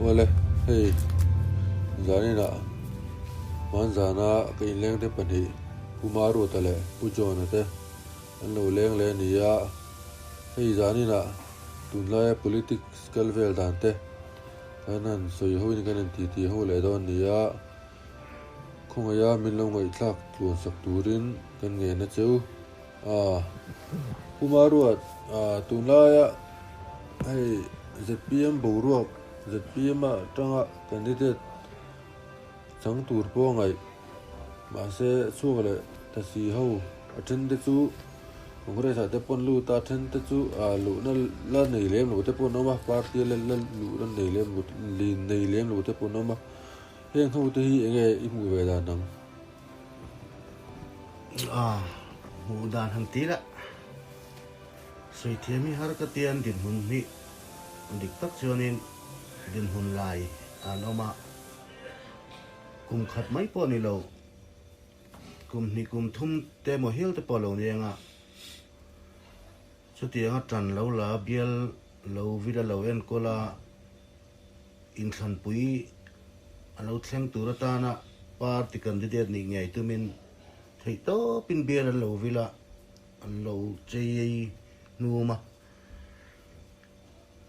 wale hey zani na man zana kai leng te pani kumaro tale pujona te an lo leng le ni ya hey zani na tunla politics kalvel dante kanan soi ho ni kanan ti ho le don ni ya khong ya min lo ngai thlak tuan sak turin kan nge na cheu kumaro tunla ya hey ZPM boruak ZPM tanga candidate chang tur po ngai ma se chuale ta si ho athen de chu congress te pon lu ta then te chu lu na la nei lem lu te pon ma party le lu na nei lem lu li nei lem lu te pon ma heng ho te hi nge I mu ve da nang mu dan han ti la soi thiami har ka tian din hun ni dik tak chuanin din hun lai anoma kum khat mai po ni lo kum thum te mo hil te po lo ni nga chu ti nga tran lo la bial lo vida lo en ko la in than pui alo thleng tur ta na party candidate ni ngai tu min thei to pin bial lo vila an lo chei nu ma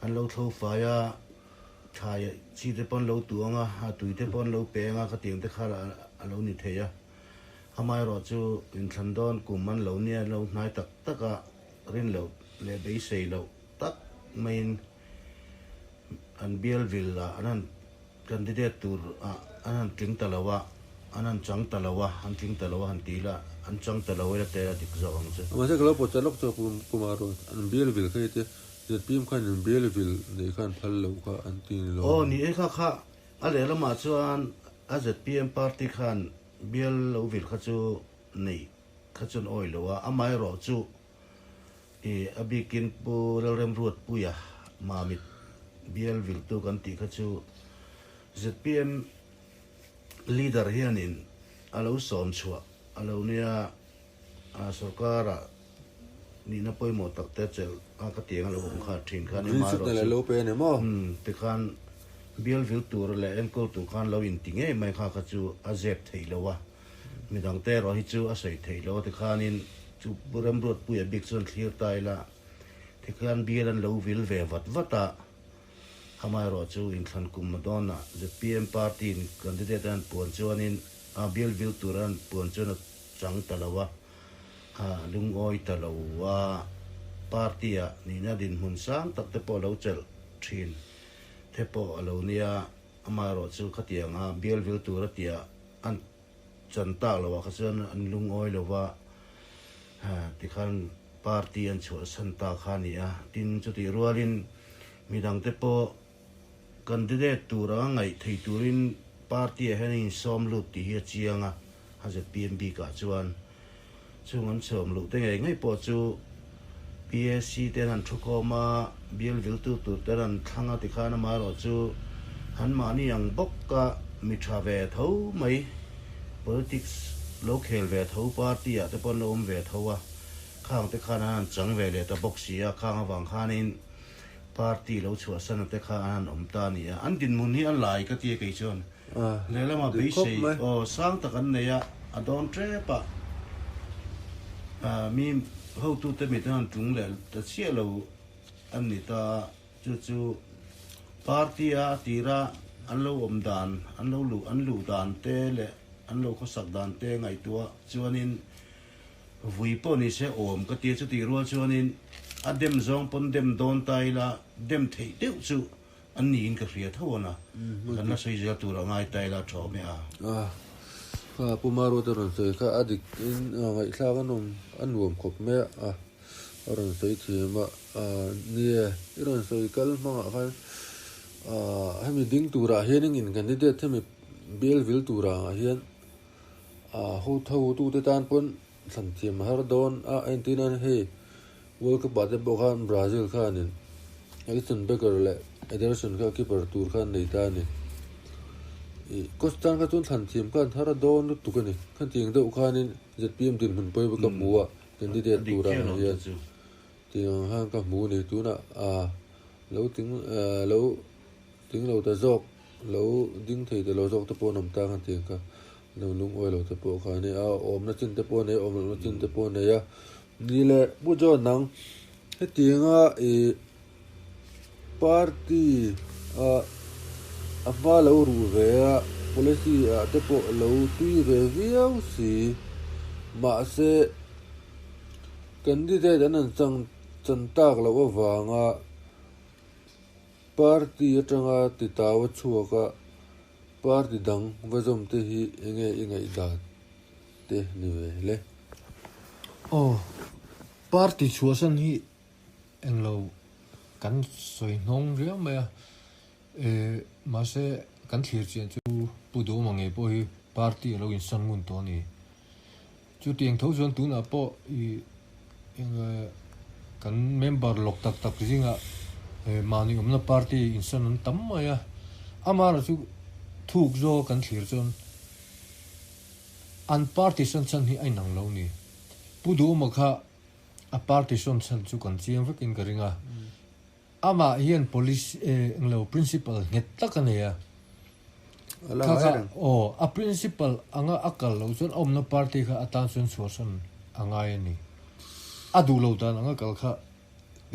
an lo thâu phải thai chi te pon lo tuanga tui te pon lo pe nga ka tiang te khala alo ni theya hamai ro chu in than don kum man lo nia lo nai tak taka rin lo le bei sei lo tak main an bial villa anan candidate tur anan tling talawa anan chang talawa an tling talawa han tila an chang talawa la te dik zawang chu ma se kala po chalok chu kumaro an biel vil kai te ZPM kan an biel vil nei kan phal lo ka an tin lo ni e kha ale la ma chuan a ZPM party khan bial lo vil kha chu nei kha chun oi lo wa amai ro chu abikin pu rem ruat pu ya ma mit bial vil tu kan ti kha chu ZPM leader hianin alo som chua alo nia sarkara ni na poi mo tak te chel ka tiang alo hong kha thin khan ni ma ro le lo pe ne mo te khan bial vil tur le en ko tu khan lo in tinge mai kha chu a zep thei lo wa mi dang te ro hi chu a sei thei lo te khan in chu buram rot pu ya big son clear tai la te khan bial an lo vil ve vata hamai ro chu in khan kum madonna the PM party candidate an pon chuan in bial vil turan pon chuan chang talawa lung oi talawa party ni na din hun sang tak te po lo chel thin te po alo nia amai ro chu khatiang bial vil tur tia an chanta lo wa khasan an lung oi lo wa ti khan party an chu santa khania tin chu ti rualin midang te po candidate tura ngai thei turin party hanin som lu ti hi chianga hazet PMB ka chuan chungan som lu te ngai po chu PSC te han thukoma bial vil tu te ran thanga ti khana ma ro chu han ma ni yang bok ka mi tha ve tho mai politics local ve tho party te pon om ve tho wa khang te khana han chang ve le ta bok sia khang awang khanin party lo chua san te kha an om ta ni an din mun hi an lai ka ti kai chon le la ma be sei sang ta kan ne ya adon tre pa mi ho tu te mi tan tung le ta chia lo an ni ta chu party tira an lo om dan an lu dan te le an lo ko sak dan te ngai tua chuanin vui po ni se om ka ti chu ti rual chuanin adem zong pon dem don tai la dem thei deu chu an ni in ka ria thona kan na sei ja tu ra ngai tai la tho me pumaro te ron sei kha adik in ngai thla kan an nuam khop me ron sei thima ni ron sei kal ma kha hemi ding tura hianing in candidate themi bial vil tura hian ho tho tu te tan pon san thiam har don entina he World Cup bate bokan Brazil khanin Alisson Becker le Ederson ka keeper tur khan nei ta ni Kostan ka chun than thiam kan thara don tu kani khan ting deuh khanin ZPM din hun poi ka muwa candidate tura hian tiang hang ka mu ni tuna lo ting lo tiếng lâu ta dọc lâu tiếng thầy ta lâu dọc ta po nằm ta kan tiếng ka nằm lung oi lâu ta po ka ne om na chin ta po ne om na chin ta po ne ya ni le bu jo nang he tiếng party mà lâu ru về policy te po lâu tui về viau si mà se candidate an chan tak lo awanga party atanga ti tawa chuaka party dang vazom te hi enge da te ni ve le party chuasan hi englo kan soi nong ria ma ma se kan thlir chen chu pudo mangai po hi party lo in san mun to ni chu tiang tho zon tu na po i kan member lok tak tak zinga mani umna party in san an tam ma ya amara chu thuk zo kan thlir chon an party san hi ai nang lo ni pudo ma kha a party san chu kan chiang vakin karinga ama hian police englo principal nget takane ya kha a principal anga akal lo chon omna party kha atan chon sosan anga ni adu lo dan anga kal kha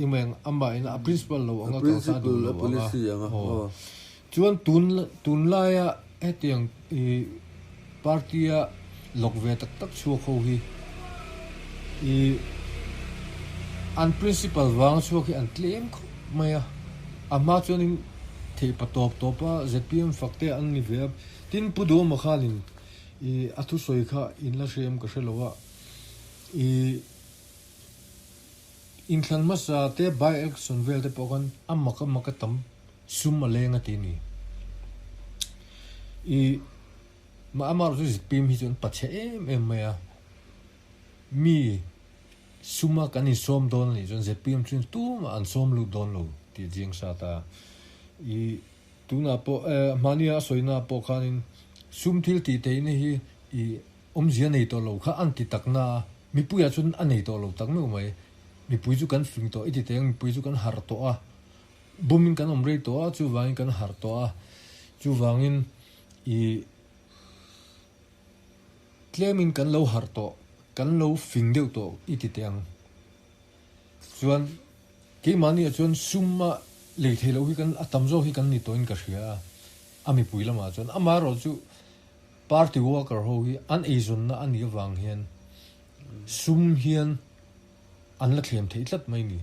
imeng amba ina a principal lo anga kal sa adu lo policy anga chuan tun la ya etiang party a lokve tak tak chu kho hi an principal wang chu ki an claim maya ama chuanin thei patop topa zpm fakte an ni ve tin pudo ma khalin athu soi kha in la shem ka shalowa in thlan ma sa te by election vel te pokan amma ka tam summa lenga ti ni ma amar chu zpm hi chon pache em maya mi suma kan in som don ni jon zpm trin tu ma an som lu don lo ti jing sa ta tu na po mania soina po khanin sum thil ti te ni hi om zia nei to lo kha an ti takna mi puya chun an nei to lo tak me mai mi pui chu kan fing to iti teng mi pui chu kan har to a bumin kan om rei to a chu wangin kan har to a chu wangin claimin kan lo har to kan lo fing deuh to iti teng chuan ke mani chuan summa le thelo hi kan atam zo hi kan ni toin ka hria ami puilama chuan ama ro chu party worker ho hi an ezon na ani wang hian sum hian an la thlem thei tlat mai ni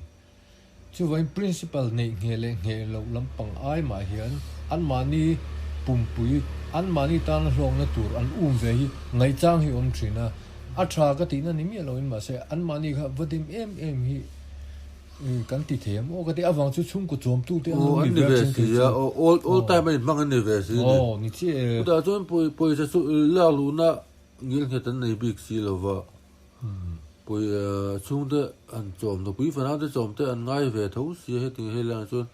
chu vai principal nei nge lo lampang ai ma hian an mani pumpui an mani tan hlong na tur an ve hi ngai chang hi om thina a tha ka ti na ni mi lo in ma se an mani kha vodim em hi kan ti them o ka ti awang chu chung ko chom tu te an ni ve si ya all time in mang ni ve si ni chi da chon poi sa su la lu na ngil he tan nei big si lo wa poi chung de an chom no pui fa na de chom te an ngai ve tho si he ti he la chon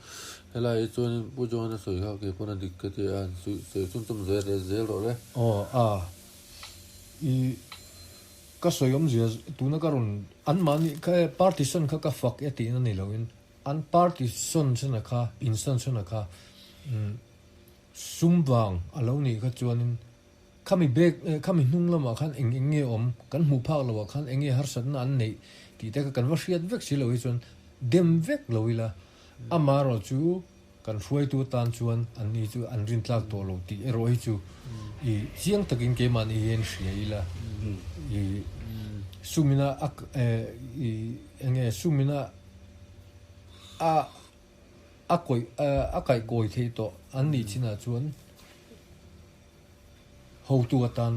hela e chon bu jo na soi ha ke pona dik ke te an su se chun tum ze ro le ka soyom zia tu na karon an mani ka partisan ka fak eti na ni loin an partisan chana kha insan chana kha sumwang alo ni kha chuanin khami bek khami hnung lama khan enge om kan mu phak lawa khan enge har san an nei ti te ka kan wa hriat vek si lo hi chuan dem vek loila amaro chu kan hruai tu tan chuan an ni chu an rin tlak to lo ti ero hi chu chiang takin ke man yen hriaila sumina enge sumina a kai koi the to an ni china chuan ho tu atan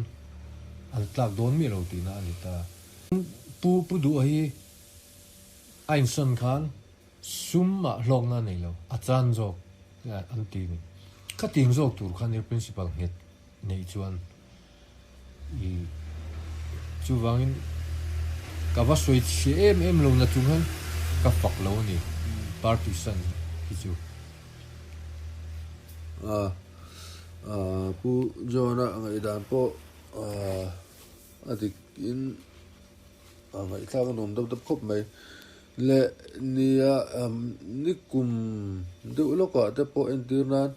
an tlak don mi lo ti na ani ta pu du hi Einson khan summa hlong na nei lo a chan zo an ti ni ka ting zo tur khan principal nget nei chuan chu wangin ka va soi chi em lo na chung han ka fak lo ni partisan hi chu pu jona ngai dan po adik in ngai thang nom dab khop mai le nia nikum de lo ka te po entirnan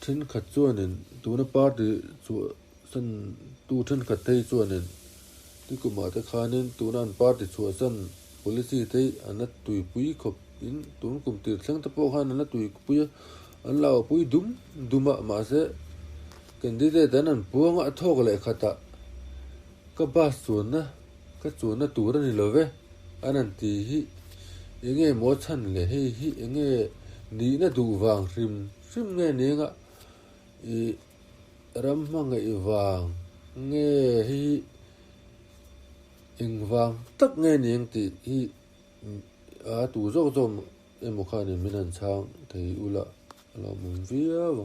thân khát chuan nên tụ nó party chu sân tụ thân khát thấy chuan nên thì cũng mà thế khá nên tụ nó party chu sân policy thấy anh nó tùy bùi khop in tụ nó cũng tiền sang tập bộ han nó tùy bùi anh lao bùi đúng mà sẽ cái đi đây đến anh buông ở thóc lại khát ta cái bát chuan na tụ nó đi về anh thì hi nghe mỗi chân lệ hi nghe ní na đủ vàng rim nghe ní ngạ ram mang ngày vàng nghe hi vàng tất nghe ní thì hi tụ rốt rôm em một khai này mình ăn sáng thì ula là mình vía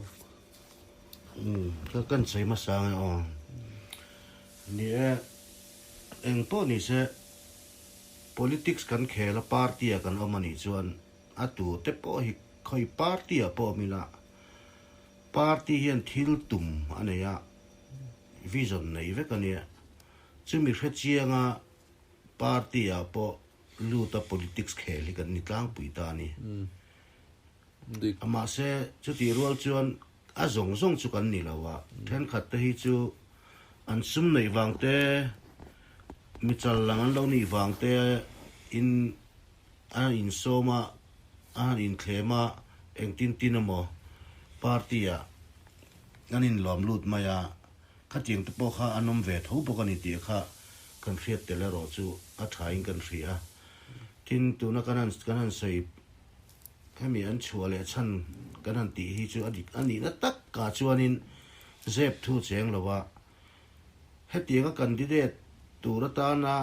cái căn xây mà sang nè em po ni se politics kan khela party kan omani chuan atu te po hi khoi party po mila party hian thil tum aneya vision nei ve kania chumi khe chianga party po luta politics kheli kan ni tlang pui ta ni ama se chu ti rol chuan a zong chu kan ni lawa then khat te hi chu an sum nei wang te mi chal lang an lo ni wang te in soma in thlema eng tin mo party an in lom lut maya khating te po kha anom ve tho po kan ti kha kan khiat te le ro chu a thain kan ria tin tu na kanan sei khami an chuale chan kanan ti hi chu adik ani na tak ka chuanin zep thu cheng lowa hetianga candidate turata na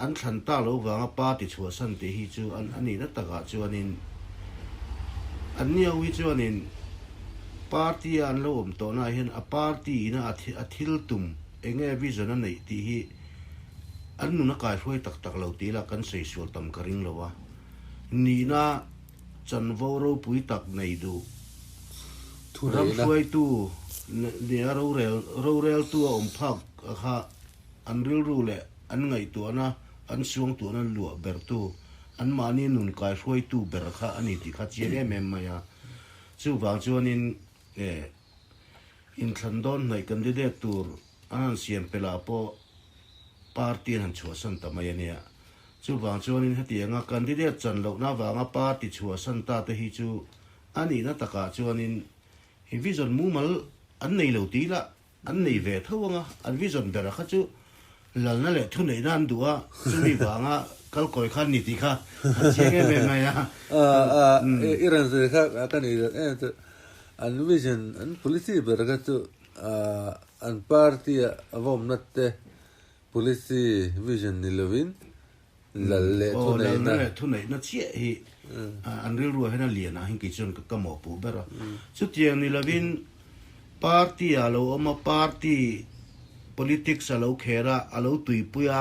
an than ta lo wanga party chua san te hi chu an ani na taka chuanin an niaw hi chuanin party an lo om to na hian a party na a thil tum enge vision an nei ti hi an nu na kai hroi tak lo ti la kan sei sual tam karing lowa ni na chan vo ro pui tak nei du ram hroi tu ne ro rel tu om phak kha an ril ru le an ngai tu na an suang tu na lu ber tu an mani nun kai hroi tu ber kha ani ti kha chiere mem maya chu wang chuanin in thandon nei candidate tur an siam pela po party han chua san ta mai ania chu wang chuanin hetianga candidate chan lo na wanga party chua san ta te hi chu ani na taka chuanin hi vision mu mal an nei lo ti la an nei ve thawanga an vision ber kha chu lal na le thu nei nan duwa chu mi wanga kal koi khan ni ti kha chege me ma ya iran se kha kan ni an vision an policy ber ga chu an party avom natte policy vision ni lovin lalle thu nei na che hi an ril ru hena liana hin ki chon ka mo pu bera chu tiang ni lovin party alo oma party politics alo khera alo tui puya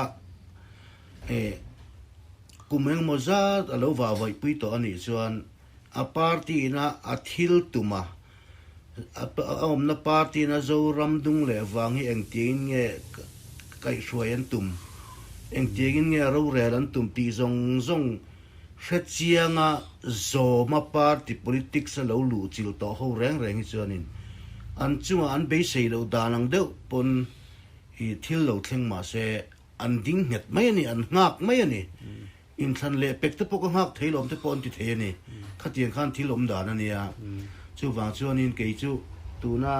kumeng moza alo wa vai pui to ani chuan a party na a thil tuma om na party na zo ram dung le wang hi eng tin nge kai hruaian tum eng tiangin nge ro rel an tum pi zong hret chianga zoma party politics alo lu chil to ho reng hi chuanin an chunga an be sei lo danang deuh pon hi thil lo thleng ma se an ding het mai ani an ngak mai ani in than le pek te pok ngak theilom te pon ti the ani khatian khan thilom dan ania chu wang chuanin ke chu tuna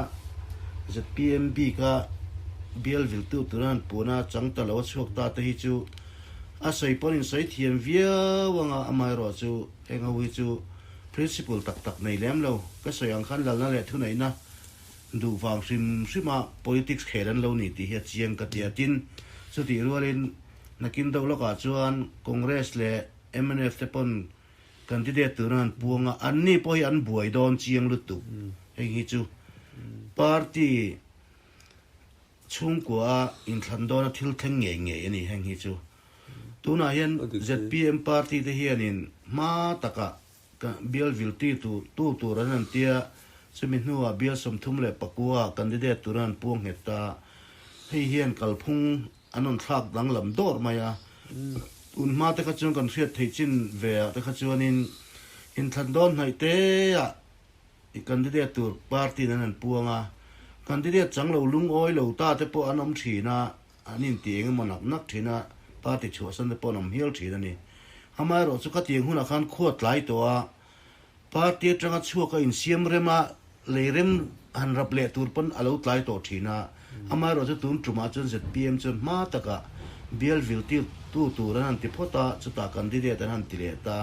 zpmb ka bial vil tu turan puna changta lo chuak ta te hi chu a sei pon in sei thiam via wanga amai ro chu enga wi chu principle tak nei lem lo ka soyang khan lal na le thu nei na du wang sima politics khelan lo ni ti hi chiang ka tia tin chu ti rualin nakin do lo ka chuan congress le mnf te pon candidate turan puanga anni poi an buai don chiang lu tu hei hi chu party chung kwa in thandona thil theng nge ani heng hi chu tuna hian zpm party te hianin ma taka bial vilti tu ran tia chumi hnuwa bial som thum le pakua candidate turan puang heta hei hian kalphung anon thak dang lam dor maya un ma te kha chung kan hriat thei chin ve te kha chuanin in thandon hai te a โอเค an vel vel tu te hianin ma taka bial vilti tu rana tia chumi hnuwa bial som thum le pakua candidate turan puang heta hei hian kalphung anon thak dang lam dor maya un ma te kha chung kan hriat thei chin ve te kha chuanin candidate tur party nan puanga candidate changlo lung oi lo ta te po anom thina anin tieng manak nak thina party chosan te po nam hial thina ni hamai ro chu ka tieng huna khan khot lai to a party tanga chuka in siam rema leirem han rap le tur pon alo tlai to thina hamai ro chu tun truma chun ZPM chun ma taka Bielville tu ran ti phota chu ta candidate han ti le ta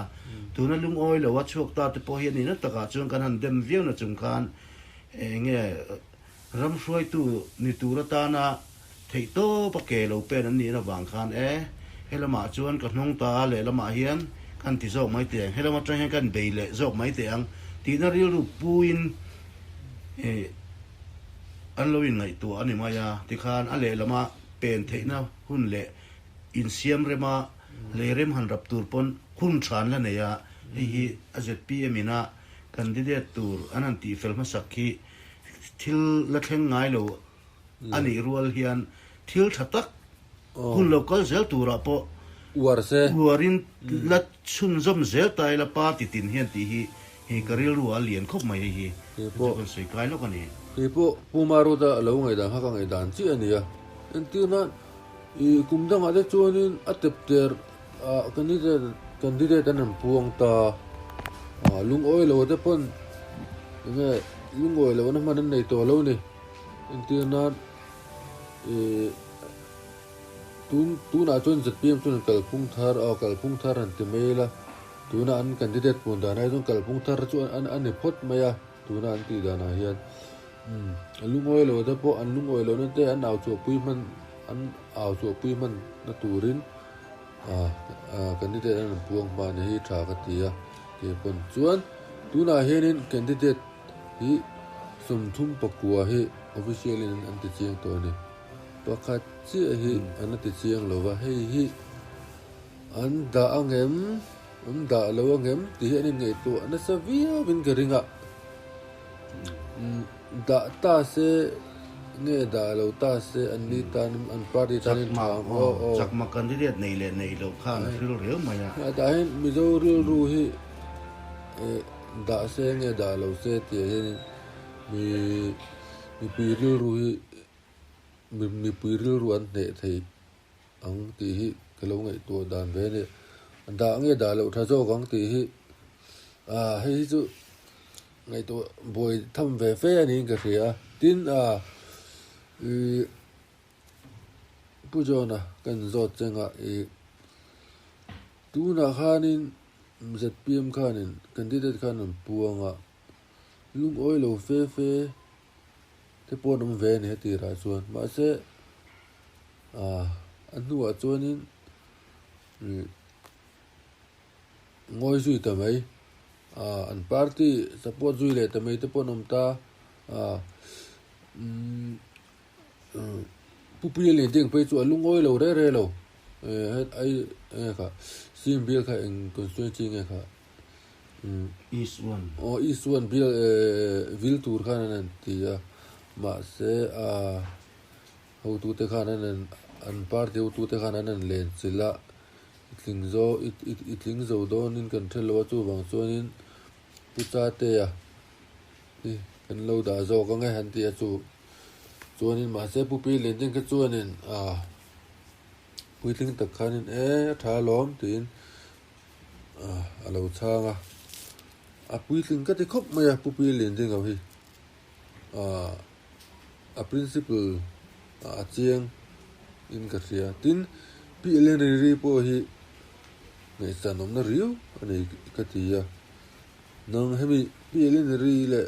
tuna lung oi lo wa chuak ta te po hian ni na taka chung kan han dem viau na chung khan nge ram hroi tu ni tura ta na thei to pa ke lo pen an ni na wang khan helama chuan ka hnong ta le lama hian kan ti zok mai te helama tang hian kan bei le zok mai te ang ti na ril ru puin an lo in ngai tu ani maya ti khan ale lama pen thei na hun le in siam rema le rem han rap tur pon khun than la ne ya hi AZPM ina candidate tur anan ti fel ma sakhi thil la thleng ngai lo ani rual hian thil thatak hun local zel tura po war se warin la chun zom zel tai la pa ti tin hian ti hi karil rual lian khop mai hi po kan sei kai lo kan ni po pumaru da lo ngai da ha ka ngai dan chi ania entina I kumdang ade chuanin atepter candidate an puang ta lung oi lo te pon nge lung oi lo na man nei to lo ni entina tuna chun ZPM chun kalpung thar an te mela tuna an candidate pun da nai chun kalpung thar chu an phot maya tuna an ti da na hian lung oi lo te po an lung oi lo na te an au chu pui man an au chu pui man na turin candidate an puang ma ne hi tha ka tia ke pon chuan tuna henin candidate hi sum thum pakua hi officially an ti chiang to ni pakhat chi hi an ti chiang lo wa hi an da angem da lo angem ti henin ngai to an savia bin garinga da ta se nge da lo ta se an ni tan an party tan chak ma candidate nei lo khan ril reu maya da hin mi zo ril ru hi da se nge da lo se ti mi pi ril ru hi mi pi ril ru an ne thei ang ti hi kalo ngai to dan ve ne da nge da lo tha zo gang ti hi hi chu ngai to boy tham ve fe ani ka ria tin pujona kan zot chenga tu na khanin ZPM khanin candidate khanin puanga lung oi lo fe te ponum ve ne ti ra chuan ma se anua chuanin ngoi sui ta mai an party support zui le ta mai te ponum ta pupi le ding pe chu lung oi lo re lo ai kha sim bil kha in constituency nge kha east one bil vil tur kha nan ti ma se ho tu te kha nan an party ho tu te kha nan len chila itling zo don in kan thelo chu wang chuanin pucha te kan lo da zo ka ngai han ti chu chuanin ma se pupi len ding ka chuanin puitling tak khanin tha lom tin alo changa puitling ka ti khop maya pupi len ding au hi principle chiang in ka ria tin pi len ri po hi ngai sanom na riu ani ka ti ya nang hemi pi len ri le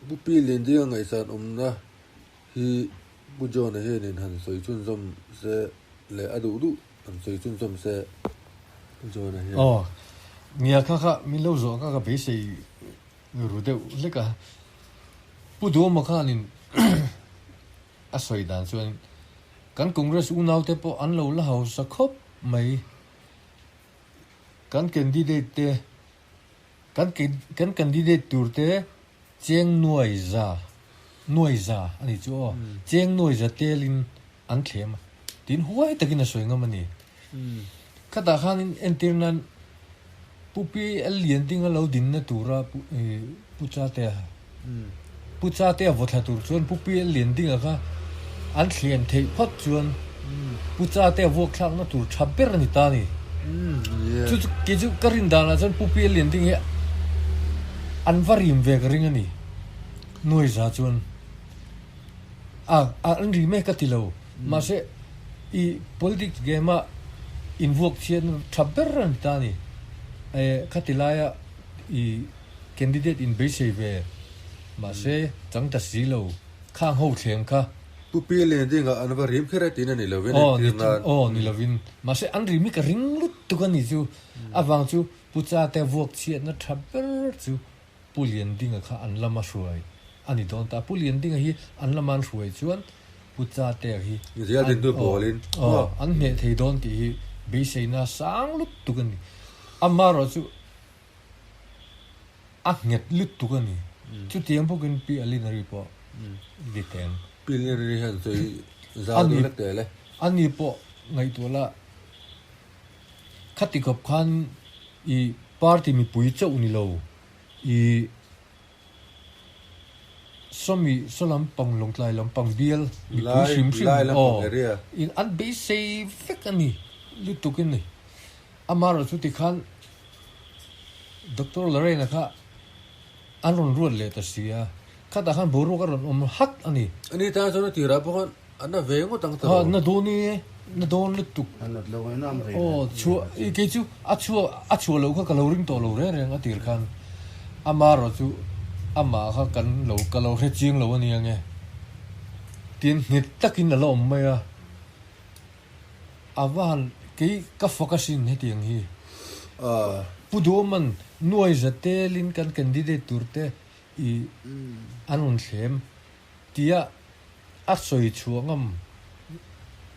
pupi len ding ngai san na hi bujona he nen han soi chun zom se le adu han soi chun zom se bujona he nia kha mi lo zo ka be sei ru de le ka pu do ma khanin a soi dan chuan kan congress unau te po an lo la hau sa khop mai kan candidate te kan candidate tur te cheng nuai za ani chu cheng nuai za telin an thlem tin huai takin a soi ngam ani khata khanin entirnan pupi alien tinga lo din na tura pucha te pucha te votha tur chuan pupi alien tinga kha an thlen thei phat chuan pucha te vok thlang na tur thaber ni ta ni chu ke chu karin dana chuan pupi alien ting he an varim ve ring ani noi za chuan an ri me ka tilo ma se I politics game invoke chen thaber ni ta ni katilaya I candidate in base ve ma se chang ta si lo khang ho thleng kha pupi len dinga anwa rim khera tin ani lo ven ni lovin ma se an ri mi ka ring lut tu kan ni chu awang chu pucha te vok chiat na thaber chu pulian dinga kha an lama hruai ani don ta pulian dinga hi an laman hruai chuan pucha te hi ya din tu bolin an me thei don ti hi be sei na sang lut tu kan ni amaro chu a nget lut tu kan ni chu tiang po kan pi alin ri po di ten pilin ri han soi za du lek te le ani po ngai to la khati kop khan I party mi pui chau ni lo I somi solam pang long tlai lam pang bial mi pui sim in an be say fek ani lutukin ni amaro chu ti khan doctor Lorena kha anron ruat le ta sia khata khan boru ka ron hat ani ta so na tira po kan ana ve ngo tang ta na doni na don lutuk anat lo ai nam re chu ke chu a chu lo kha ka lo ring to lo re nga tir khan amaro chu ama kha kan lo ka lo he ching lo ani ange tin nit takin lo mai a awan ke ka focusin he tiang hi pudoman nuai zate lin kan candidate turte I anon thlem tia a soi chuangam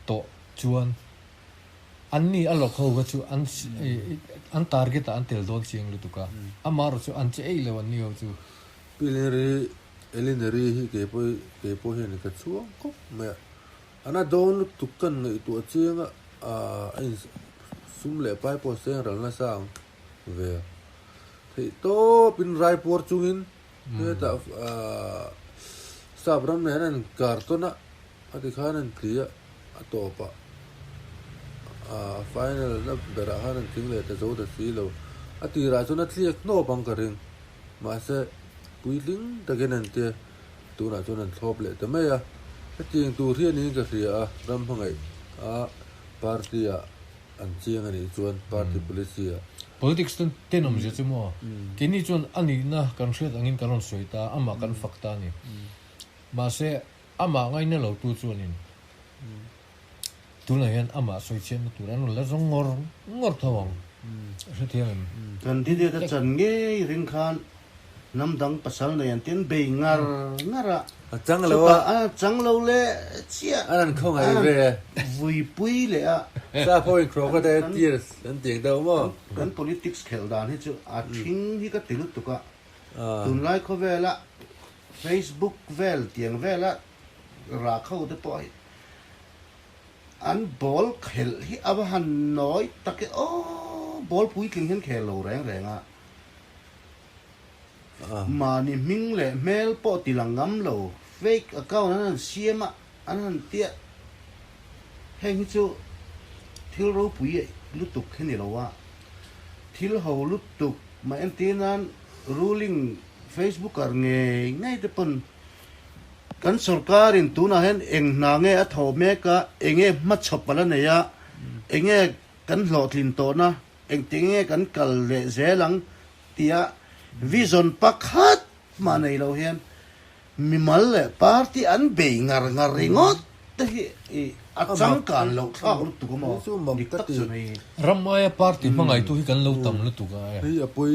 to chuan anni alok ho ga chu an target an tel don chiang lu tuka amaro chu an che ei lewan ni ho chu pilin ri elin ri hi ke po hi ni ka chuang ko me ana don tukan ngai tu chinga in sum le pai po sen ral na sang ve thei to pin rai por chungin ta sabram ne nan kartona ati khanan clear atopa final na bera hanan tingle ta zo da silo ati ra chuna thliak no bang ka ring ma se puiling ta genan te tu na chuna thlop le ta me ya ting tu rian ni ka ria ram phangai party an chiang ani chuan party policy politics ten om je chumo kini chun ani na kan hret angin karon soita ama kan fakta ni ma se ama ngai na lo tu chuanin tuna hian ama soi chen turan la zong ngor thawang hrethiam kan di de chan nge ring khan nam dang pasal na yan tin be ngara chang lo le chia an khong ai ve vui pui le sa point crocodile tears an ting do mo kan politics khel dan hi chu a thing hi ka tilu tu ka tun lai kho vela Facebook vel tiang vela ra khau de poi an bol khel hi abahan noi tak bol pui king hen khel lo reng a mà ni ming le mail po tilangam lo fake account an siama an tia heng chu thil ro pui lutuk kheni lo wa thil ho lutuk ma en tinan ruling Facebook ar nge ngai te pon kan sarkar in tuna hen eng na nge a tho me ka enge ma chopala ne ya enge kan lo thlin to na eng tinge kan kal le zelang tia vision pakhat ma nei lo hian mi mal le party an be ngar ringot te hi a chang kan lo thak lu tu ko mo chu mam ta ti ramaya party mangai tu hi kan lo tam lu tu ga hi apoi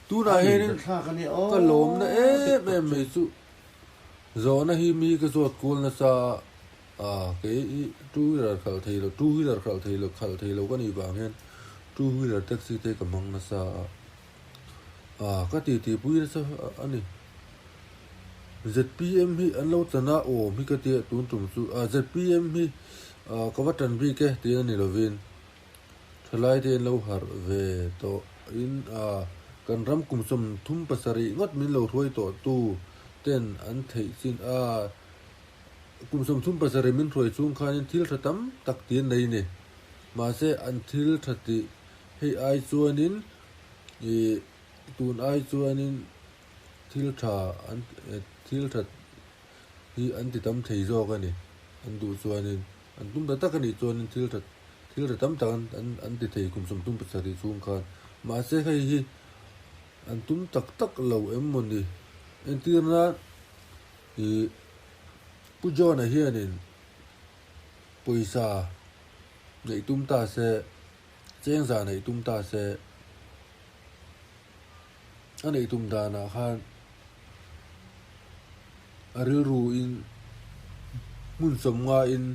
tu na he ni thak ani ka lom na me chu zona hi mi ka zot kul na sa ke two wheeler khal thei lo ka ni ba hen two wheeler taxi te ka mang na sa ka ti pui na sa ani ZPM hi an lo chana mi ka ti tun tum chu ZPM hi ka watan bi ke ti ani lovin thlai te lo har ve to in kan ram kum som thum pasari ngot min lo throi to tu ten an thei sin kum som thum pasari min throi chung khanin thil thatam tak tin nei ni ma se an thil thati hei ai chuanin tun ai chuanin thil tha an thil that hi an ti tam thei zo ka ni an du chuanin an tum ta tak ani chuanin thil that tam tak an ti thei kum som tum pasari chung khan ma se hei hi an tum tak lo emmoni en tirna pujona hianin poisa nei tum ta se chengza nei tum ta se anei tum dana khan aril ru in mun som nga in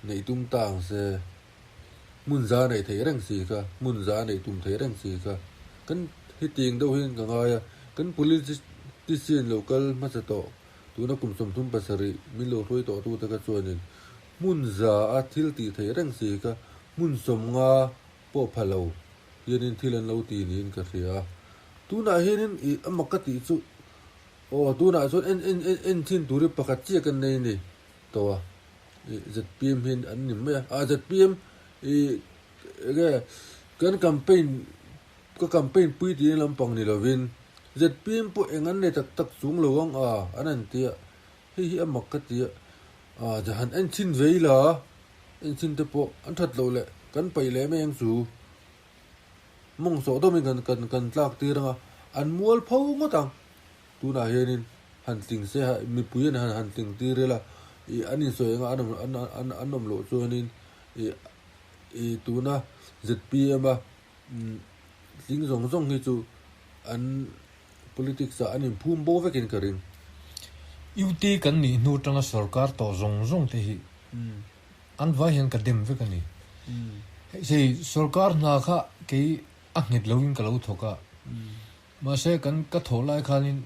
nei tum tang se mun za nei thei rang si ka mun za nei tum thei rang si ka kan hiting do hin ka nga ya kan politician local ma sa to tuna kum som thum pasari min lo roi to tu ta ka chuanin mun za a thil ti thei rang si ka mun som nga po phalo yenin thilan lo ti nin ka ria tuna henin amakati chu tuna so en thin turi pakhat che kan nei ni to ZPM hin an nim me ZPM kan campaign pui ti lampang ni lovin ZPM po engan ne tak chung lowang anan tia hi amakati jahan en thin veila en thin te po an that lo le kan pai le me yang chu mong so do min kan tlak ti ranga an mual phau ngotang tuna henin hanting se mi puyen hanting ti rela anin so nga anom lo chuanin tuna ZPM ling zong hi chu an politics anin phum bo vekin karin UT kan ni nu tanga sarkar to zong te hi an vai hian ka dem vekani sei sarkar na kha ke angit lovin ka lo thoka ma se kan ka tholai khanin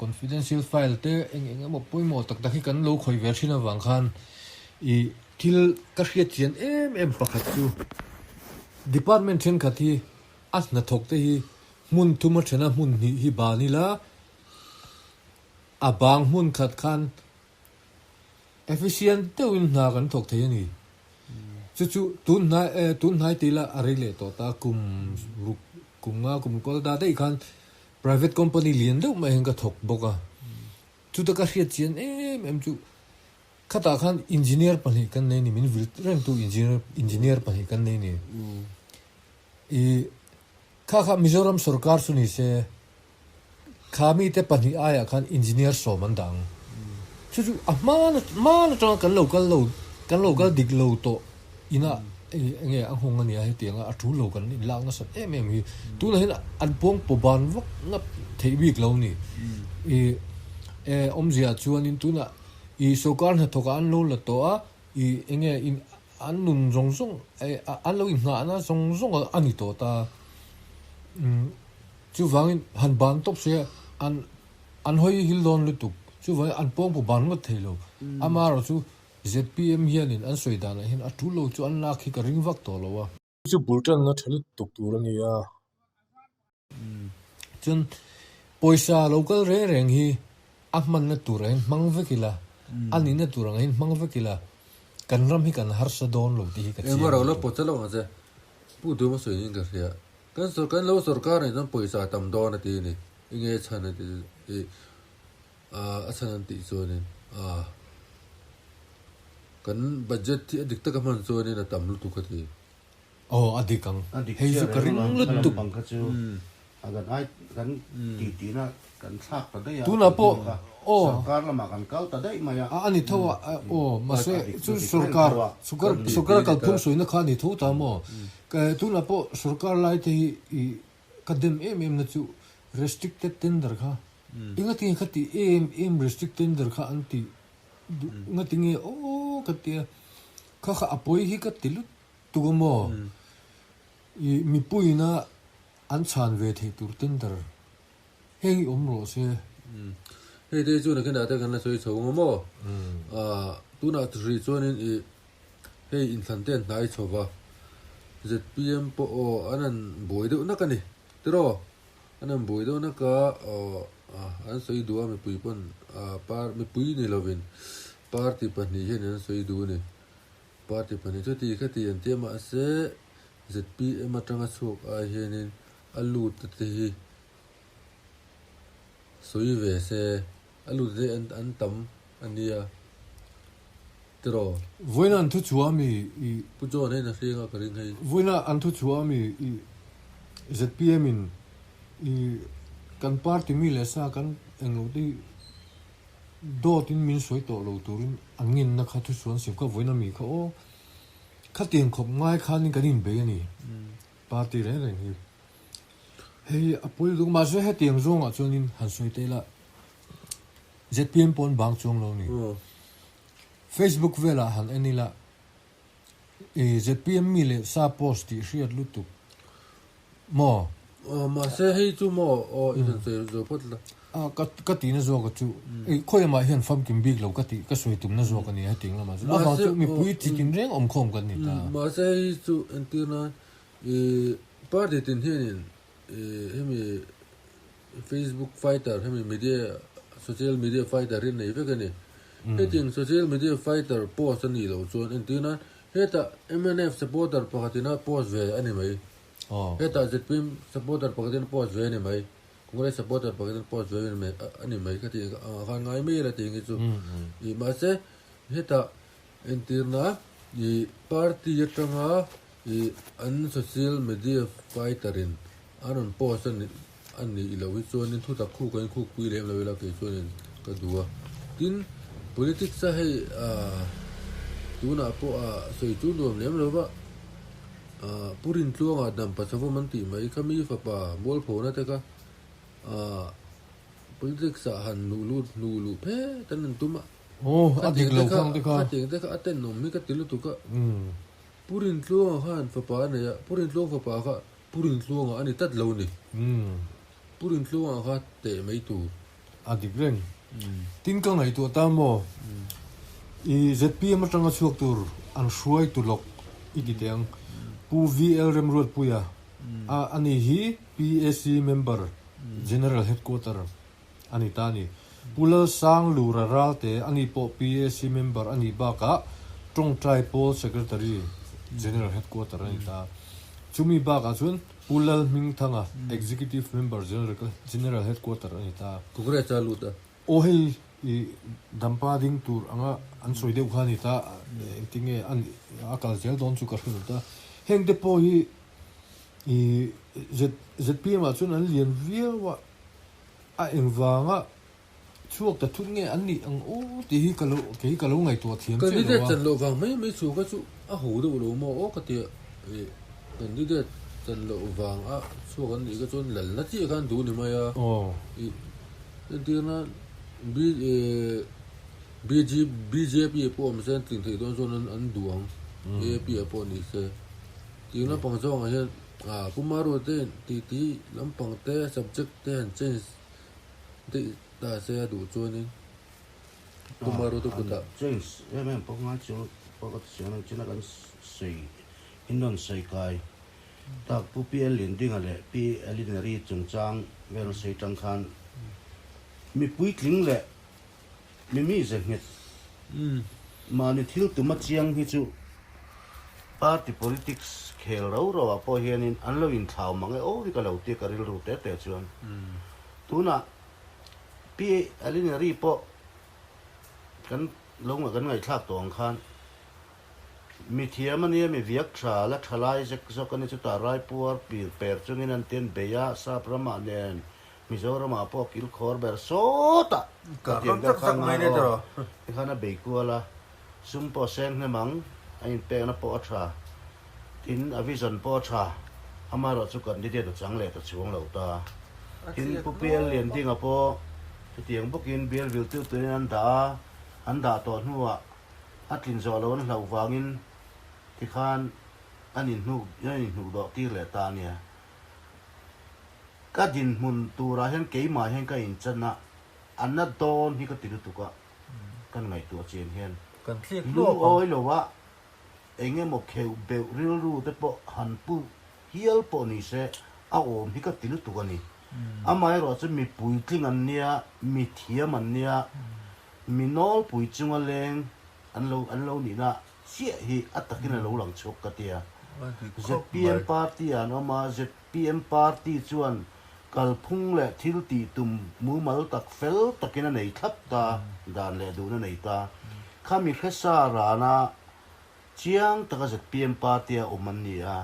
confidential file te eng mo poimo tak hi kan lo khoi ver thina wang khan thil ka hriat chian em pakhat chu department then khathi as na thok te hi mun thuma thena mun hi bani la abang mun khat khan efficient te win na kan thok the ni chu tun nai tila arile to ta kum kol da dei khan private company lian deuh mai heng ka thok boka chu ta ka hriat chian em chu khata khan engineer pani kan nei ni min vil reng tu engineer pani kan nei ni kha Mizoram sarkar su ni se khami te pani aya khan engineer so man dang chu man kan lo dik lo to ina nge ang hong ani a tianga a thu lo kan in lang na sat em hi tu na hin an pong po ban wak na thei bik lo ni omzia chuan in tu na sokar na thoka an lo la to a nge in an nun zong an lo in nga na zong ani to ta chu wangin han ban top se an hoi hil don lu tu chu wai an pong po ban ngot thei lo amaro chu ZPM hianin an soidana hin a thu lo chu an la khi ka ring vak to lo wa chu bultan na thal tuk tur ani ya chun poisa local reng hi ahman na turen mang vekila ani na turang hin mang vekila kan ram hi kan har sa don lo ti ka chi emaro lo potalo nga se pu du ma soin ga ria kan lo sarkar ni dan poisa tam do na ti ni inge chana ti asanan ti so ni kan budget ti adik ta kaman so ni na tam lu tu ka ti adikang hei su ka ring lu tu bang ka chu agan ai kan ti na kan thak ta dai tu na po sarkar la ma kan kal ta dai ma ya ani thawa ma se chu sarkar kal phum soina kha ni thu ta mo ka tu na po sarkar lai te kadem em na chu restricted tender kha inga ti khati em restricted tender kha anti nga tinge katia kha apoi hi ka tilu tu mo mi puina an chan ve the tur tender hei omro se hei de chu na kan ata kan la soi chho mo tu na tri chuan in hei in than ten nai chowa ZPM po anan boido na kani tiro anan boido na ka an soi dua mi pui pon par mi pui ni lovin party pani hen an soi du ni party pani to ti khati an te ma se ZPM atanga chuk a henin alu te hi soi ve se alu de an tam ania tiro voina an thu chuami I pu jo ne na hringa ka ring hei voina an thu chuami I ZPM in I kan party mi le sa kan englo ti do tin min soi to lo turin angin na kha thu chuan sim ka voina mi kha o kha tiang khop ngai kha ni kan in be ani party re re hi hei apoi du ma se he tiang zong a chuan in han soi te la ZPM pon bang chung lo ni Facebook vela han enila ZPM mi le sa post ti hriat lutu mo ma se hei chu mo in se zo pot la ka ti na zo ka chu khoi ma hian fam kim big lo ka ti ka soi tum na zo ka ni ha ting la ma chu mi pui ti tin reng om khom kan ni ta ma se hei chu antina party tin hian hemi Facebook fighter hemi media social media fighter rin nei ve ka ni heting social media fighter post ani lo chuan antina heta MNF supporter pakhatina post ve ani mai heta ZPM supporter pakhatina post ve ani mai Congress supporter pakhatina post ve ani mai ka ti khan ngai mai la ting chu I ma se heta antina I party yatanga I an social media fighter in anon post ani ilo wi chuan in thu ta khu kan khu pui lem lo la ke chuan in ka duwa tin politics sa hei tuna po soi chu nuam lem lo ba purin tluanga dam pa savu man ti mai khami fa pa bol pho na te ka politics sa han nu lu phe tan an tuma adik lo khang te ka ating te ka aten nom mi ka tilu tu ka purin tluanga han fa pa ne ya purin tluanga fa pa ka purin tluanga ani tat lo ni purin tluanga ka te mai tu adik reng tin ka ngai tu ta mo I ZPM atanga chuak tur an hruai tu lok I ti teng pu VL rem road puya ani hi PSC member general headquarter ani tani pula sang lu ra te ani po PSC member ani ba ka trong tribal secretary general headquarter ani ta chumi ba ka chun pulal ming thanga executive member general headquarter ani ta Congress chalu ta o hei I dampa ding tur anga an soi deu khani ta tinge an akal zel don chu ka hru ta heng de po hi ZPM a chun an lian vial wa a engwanga chuak ta thut nge an ni ang o ti hi ka lo ngai to thiam che candidate chan lo wang mai chu ka chu a ho do lo mo o ka te candidate chan lo wang a chu kan ni ka chun lal na chi kan du ni ma ya ti na BJP po am sen ting thei don zon an duang AP po ni se ti na pang zong hian pumaro te ti lampang te subject te an change te ta se du chuanin pumaro to puta James em po nga chu po ka sian china kan sei hinon sei kai ta pu PL lin ding ale PL lin ri chung chang vel sei tang khan mi pui kling le mi ze nget ma ni thil tu ma chiang hi chu party politics khel ro a po hianin an lo in thau mangai o ri ka lo ti ka ril ru te chuan tuna pi alin ri po kan lo nga kan ngai thak tong khan mi thiam ania mi viak tha la thalai jek zo kan chu ta rai puar pi per chungin an ten beya sa prama nen Mizoram apo kil khor ber sota ka ta khang mai ne to khana be kuala sum po seng ne mang ain pe na po tha tin avision po tha amaro chu kan dide to changle to chuang lo ta tin pu pel lien ding apo tiang bokin bel vil tu tu an da to hnuwa atlin zo lo na lo wangin ti khan anin nu do ti le ta nia ka din mun tura hen ke ma hen ka in chana anna don hi ka tiru tuka kan ngai tu chen hen kan thlik lu oi lo wa enge mo kheu be ril ru te po han pu hial po ni se a om hi ka til tu ani amai ro chu mi pui tling an nia mi thiam an nia mi nol pui chunga leng an lo ni na sia hi atakin lo lang chok ka tia ZPM party an oma ZPM party chuan kalphung le thil ti tum mu mal tak fel takina nei thap ta dan le du na nei ta khami khesa rana chiang taka ZPM party a oman ni a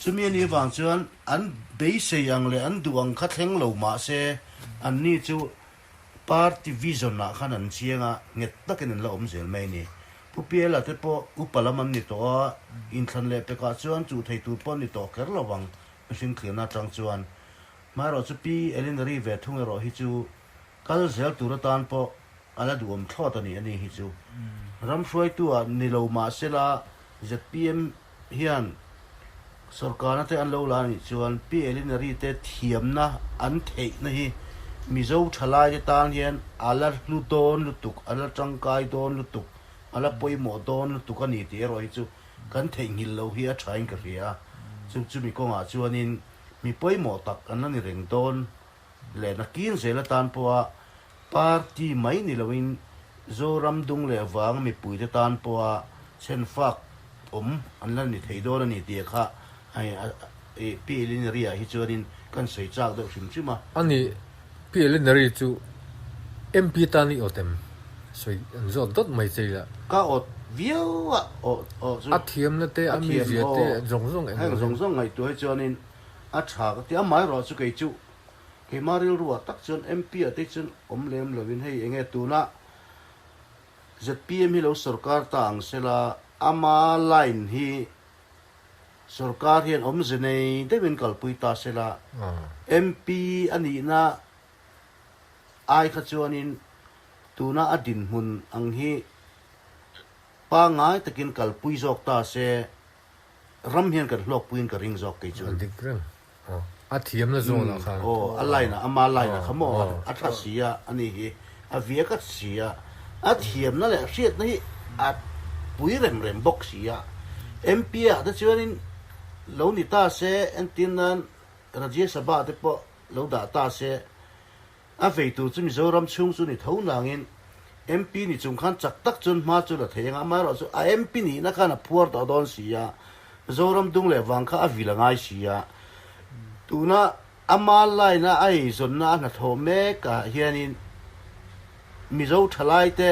chumi ni wang chuan an be se yang le an duang kha thleng lo ma se an ni chu party vision na khan an chianga nget takin an la om zel mai ni pupiela te po upalaman ni to in than le pe ka chuan chu thei tu pon ni to ker lawang machine khina tang chuan maro chu pi elinary ve thung ro hi chu kal zel tu ra tan po ala duom thlot ani ani hi chu ram hroi tu a ni lo ma sela ZPM hian sarkar te an lo la ni chuan pi elinary te thiam na an thei na hi mizo thalai te tan hian ala lu don lu tuk ala tangkai don lu tuk ala poimo don lu tuk ani ti ro hi chu kan thei ngil lo hi a thain ka ria chu mi ko nga chuanin mi poimo tak an ni reng don le na kin zela tan po a party mai ni loin zoram dung le wang mi pui te tan po a chen fak an lan ni thei don ani ti kha ai pi lin ria hi chuanin kan sei chak do hrim chima ani PLNary chu MP tani otem soi an zo dot mai cheila ka ot viau o chu a thiam na te a mi zia te zong zong hai zong ngai tu chuanin a tha ka ti a mai ro chu ke chu ke maril ruwa tak chon MP ate chon omlem lovin hei enge tuna ZPM hi lo sarkar tang sela ama line hi sarkar hian om zenei devin kalpui ta sela MP ani na ai kha chuanin tuna adin hun ang hi pa ngai takin kalpui jok ta se ram hian kan hlok puin ka ring jok ke chuan dik reng a thiam na zo la khan a line na ama line na khamo a tha sia ani hi a via ka sia a thiam na le hriat na hi a pui rem box sia MP a da chuanin lo ni ta se entinan Rajya Sabha te po lo da ta se a vei tu chu mi zoram chung chu ni thau nangin MP ni chung khan chak tak chun ma chu la theng ama ro chu a MP ni na kana phuar ta don sia zoram dung le wang kha a vilangai sia tuna ama lai na ai zon na na thome ka hianin mi zo thalai te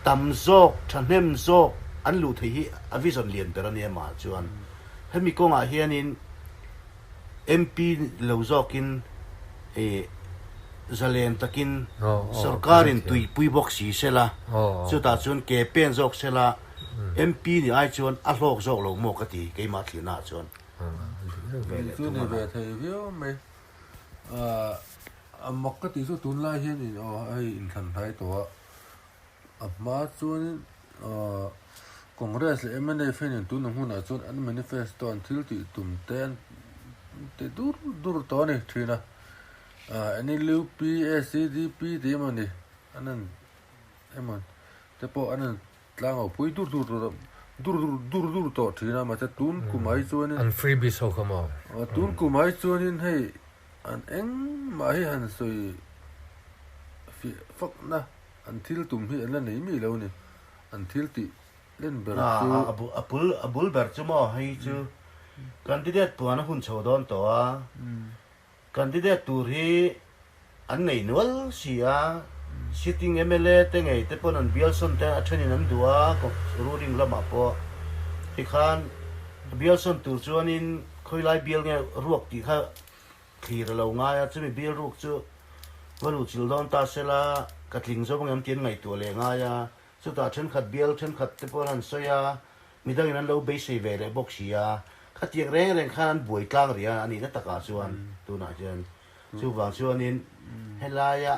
tam zok thanem zok an lu thei hi a vision lian ter ani ma chuan hemi ko nga hianin MP lo zokin zalen takin sarkarin tui pui box si sela chu ta chun ke pen jok sela MP ni ai chuan a hlok jok lo mo ka ti ke ma thina chuan chu ni ve thei viau mai a mak ka ti chu tun lai hian in ai in than thai to a ma chuan Congress le MNA fen tu na huna chuan an manifesto an thil ti tum ten te dur to ni thina ani lu PSCDP ti mani anan emon te po anan tlang au pui dur to thina ma cha tun kumai chuan an freebies ho kamo tun kumai chuan hei an eng ma hi han soi fak na an thil tum hi an la nei mi lo ni an thil ti len ber chu abul ber chu mo hei chu candidate puana hun chodon to a candidate tur hi an nei nual sia sitting MLA te ngei te pon an Bielson te athenin an dua ko ruling lama po ti khan Bielson tur chuanin khoilai biel nge ruak ti kha thir lo nga ya chumi biel ruk chu walu childon ta sela katling zo bangam tien ngai tu le nga ya chu ta then khat biel then khat te pon an soya midang an lo be se ve le boxia khatiang reng khan buai tlang ria ani na taka chuan tu na chen chu wang chuanin helaya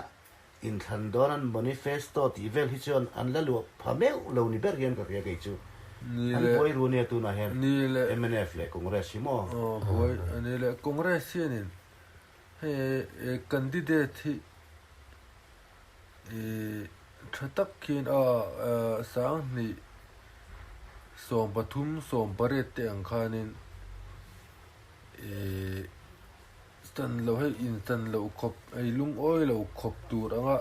in than don an manifesto ti vel hi chuan an la lu phameu lo ni ber hian ka ria ke chu an boi ru ne tu na hen ni le MNF le congress mo boi ani le congress hian he candidate hi thatak kin sang ni som pathum som paret te ang khanin stan lo hai in stan lo khop ai lung oi lo khop tur anga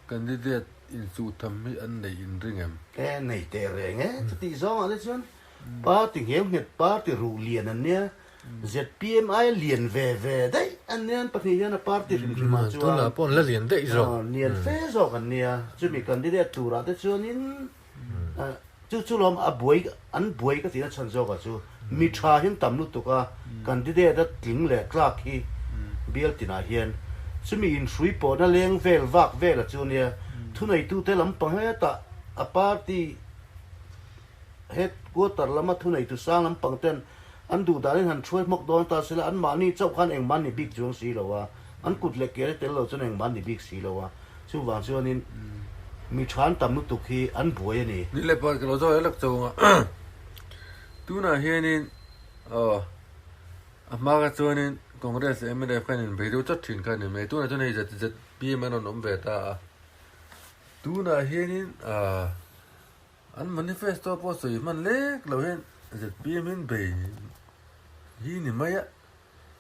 candidate in su tham hi an nei in ringem cái này tệ rồi nghe thì do mà đấy chứ ba tình hiếu nhiệt ba thì rủ liền anh nhé ZPMI liền về đấy anh nhé bắt hiện là ba thì rừng mà chú tôi là bọn là liền đấy rồi liền phê rồi anh nhé chú mình cần đi để tụ ra đấy chú nín chú làm anh buổi cái gì nó chân rồi chú mi cha hiện tầm lúc tụ cả cần đi để đất tiếng lệ clark khi biel tin à hiện chú mình in suy bỏ nó lên về vác về là chú nhé thu này tụ tới lắm bằng hết ta a party hết của tờ lắm thu này tụ sang lắm bằng tên anh đủ đã đến hàng chuối mọc đòn ta sẽ là anh mà ni chọc khăn anh mà ni big chuông xí lâu à anh cụt lệ kia tên lâu cho anh mà ni big xí lâu à chú vàng cho nên mi chán tầm lúc tục khi anh bùi này ni le pa cái lo zo lak chong a tu na hianin ma ga chuanin congress MLF khanin beiro chat thin khanin me tu na chon hei zat PM an om ve ta tu na hianin an manifesto po soi man lek lo hen ZPM in be hi ni maya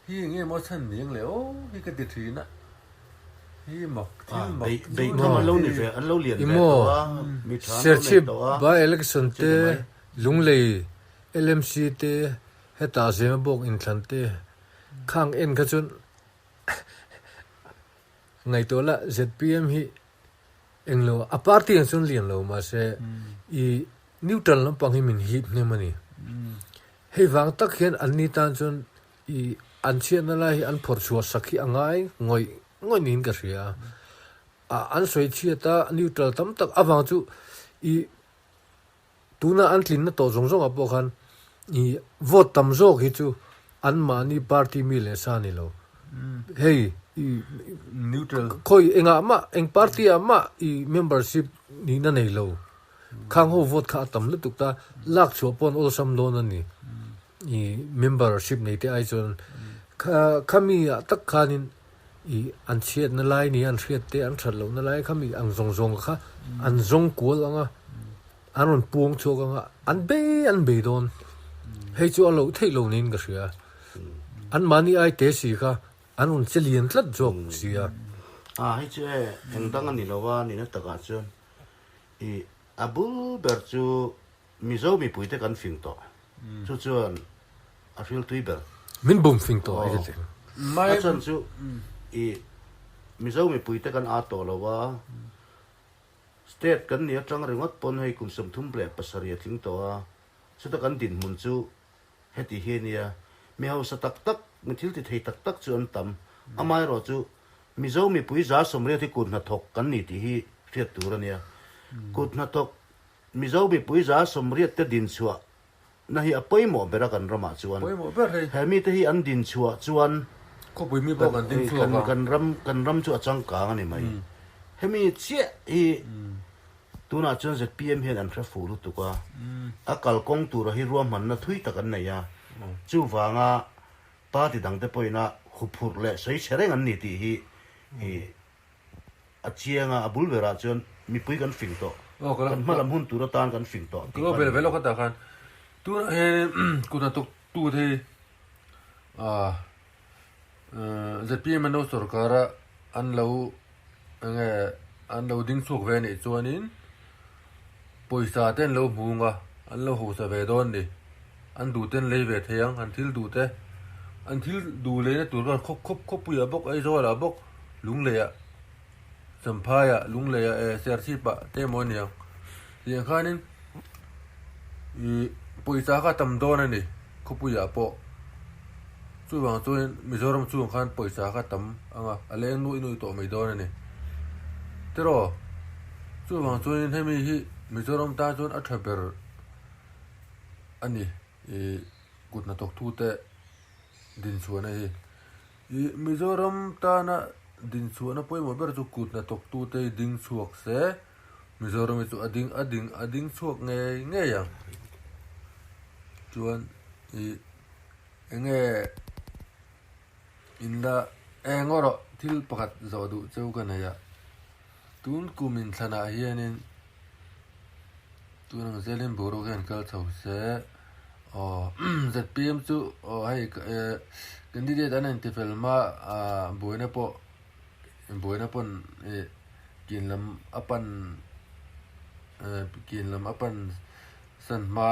hi nge mo chan niang le o hi ka ti thina hi mok thil mok bị thằng anh lâu này về anh lâu liền mi chán search đó ba election te lung lei LMC te heta zema bok in thlan te khang en ka chun ngai to la ZPM hi englo a party ang chun lian lo ma se I neutral lam pang hi min hip ne mani hei wang tak hian an ni tan chun I an chian na lai an phor chua sakhi angai ngoi nin ka ria an soi chia ta neutral tam tak awang chu I tuna an tlin na to zong a po khan I vote tam zo hi chu an ma ni party mi le sa ni lo hei neutral khoi enga ma eng party ama I membership ni na nei lo khang ho vote kha tam lutuk ta lak chu pon ol sam don ani I membership nei te ai chon khami tak khanin I an chiat na lai ni an chiat te an thal lo na lai khami ang zong kha an zong kul anga anon puang chok anga an be don hei chu alo thei lo nin ka sia an mani ai te si kha anon chelian tlat jok sia hay chứ anh đang anh lo wa ni na ta ka chun I abul ber chu mi zo mi pui te kan phing to chu chuan a fil tui ber min bum fing to ai te mai a chan chu I mi zo mi pui te kan a to lo wa state kan ni atang ringot pon hei kum som thum ble pasaria thing to a chu ta kan din mun chu heti he nia mi ho sa tak mi thil ti thei tak chu an tam amai ro chu mi zo mi pui za som re thi kun na thok kan ni ti hi fiat tur ania kut na tok mi zo mi pui za som re te din chua na hi apoi mo bera kan rama chuan poi mo ber hei he mi te hi an din chua chuan ko pui mi bo kan ding chu ka kan ram chu achang ka ani mai he mi che hi tuna chuan ZPM hian an thra fu lu tu ka a kal kong tu ra hi ruam man na thui takan nei ya chu wanga pa ti dang te poina hupur le sei chereng an ni ti hi a chianga abul vera chuan mi pui kan fing to o ko kan malam hun tu ra tan kan fing to ko bel velo ka ta khan tu he ku na tok tu the ZPM no sarkara an lo ding chuk ve ni chuanin poisa ten lo bunga an lo ho sa ve don ni an du ten le ve theyang an thil du le na tur kan khop pu ya bok ai zo la bok lung le ya sampaya lung le ya sersi pa te mon ya yang khanin poisa ka tam don ani khopu ya po chu wang chu Mizoram chu khan poisa ka tam anga aleng nu to mai don ani tero chu wang chu in hemi hi Mizoram ta chon a thaber ani gut na tok thu te din chuana hi Mizoram ta na din chuana poi mo ber chu kut na tok tu te ding chuak se Mizoram chu ading chuak nge yang chuan enge inda engoro thil pakhat zo du cheu kan ya tun kumin thana hianin tu nang zelin boro kan kal chau se ZPM chu hai candidate an intifel ma boina pon kinlam apan san ma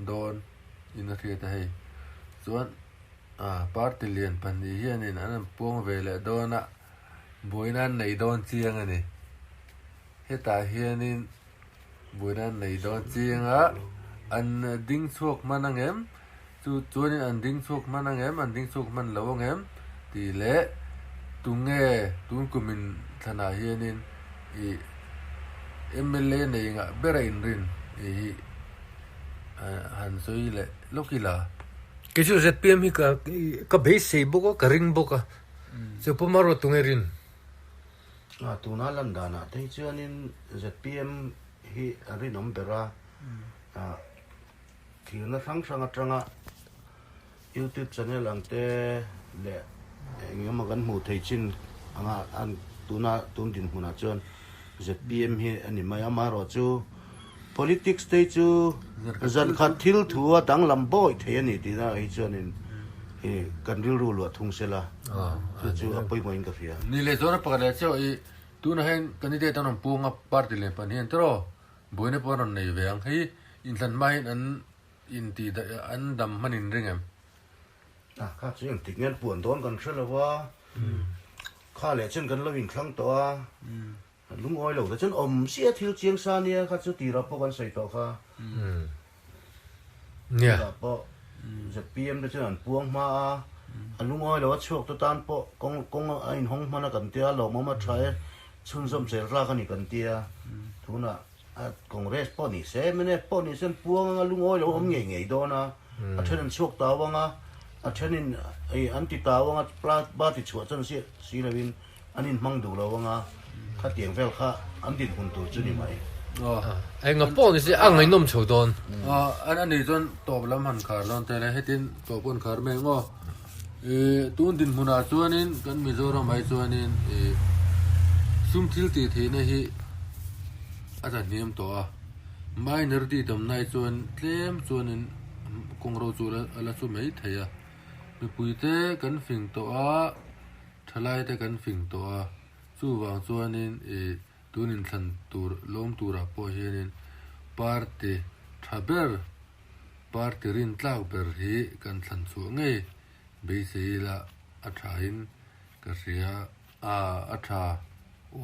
don in a theater hai chuan party lian pan ni hianin an puang vele dona boina nei don chiang ani heta hianin boina nei don chianga an ding chuak manangem chuanin an ding chuak manangem an ding chuak man lawangem ti le tun kumin thana hianin MLA nei nga berain rin han soi le lokila cái chú ZPM hi ka base sei boka ka ring boka so pomaro tungerin tu na landana te chuanin ZPM hi ari nom bera thina sang atanga YouTube channel angte le engema kan mu thei chin anga an tun din huna chuan ZPM hi ani mai amaro chu politics te chu zan khat thil thua dang lamboi thei ani ti na hi chuanin kan ril ru lo thung sela chu apoi moin ka fia ni le zona pakale cheo tu na hen candidate an punga party le pan hen tro boine poron nei veang hi in than mai an in ti da an dam manin ringem kha chu yang tikngen puan don kan thela wa kha le chen kan lo in thlang to lung oi lo da chen om sia thil chiang sa nia kha chu ti ra po kan sei to kha nia po ZPM da chen an puang ma lung oi lo chuak to tan po kong ain hong mana kan tia lo ma thai chun som se ra kan ni kan tia thuna congress po ni se mene po ni sen puang lung oi lo om ngei do na a then an chuak ta wanga a thenin anti ta wanga ba ti chua chan si lawin anin mang du lo wanga kha tiang vel kha an din hun tu chu ni mai ai nga po ni se ang ngai nom chho don an ni zon top lam han khar lon te le hetin topon khar me ngo tun din huna chuanin kan mizoram mai chuanin sum thil ti the na hi ata niam to mai nerdi dam nai chuan tlem chuanin kongro chu ala chu mai thaya mi puite kan fing to thalai te kan fing to chu wang chuanin tunin than tur lom tura po hianin party thaber party rin tlak ber hi kan than chu nge beisila athain ka ria atha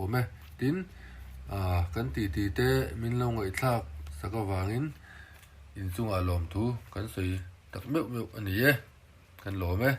ome tin kan ti te min lo ngai thlak saka wangin in chunga lom thu kan soi tak meu ani e kan lo me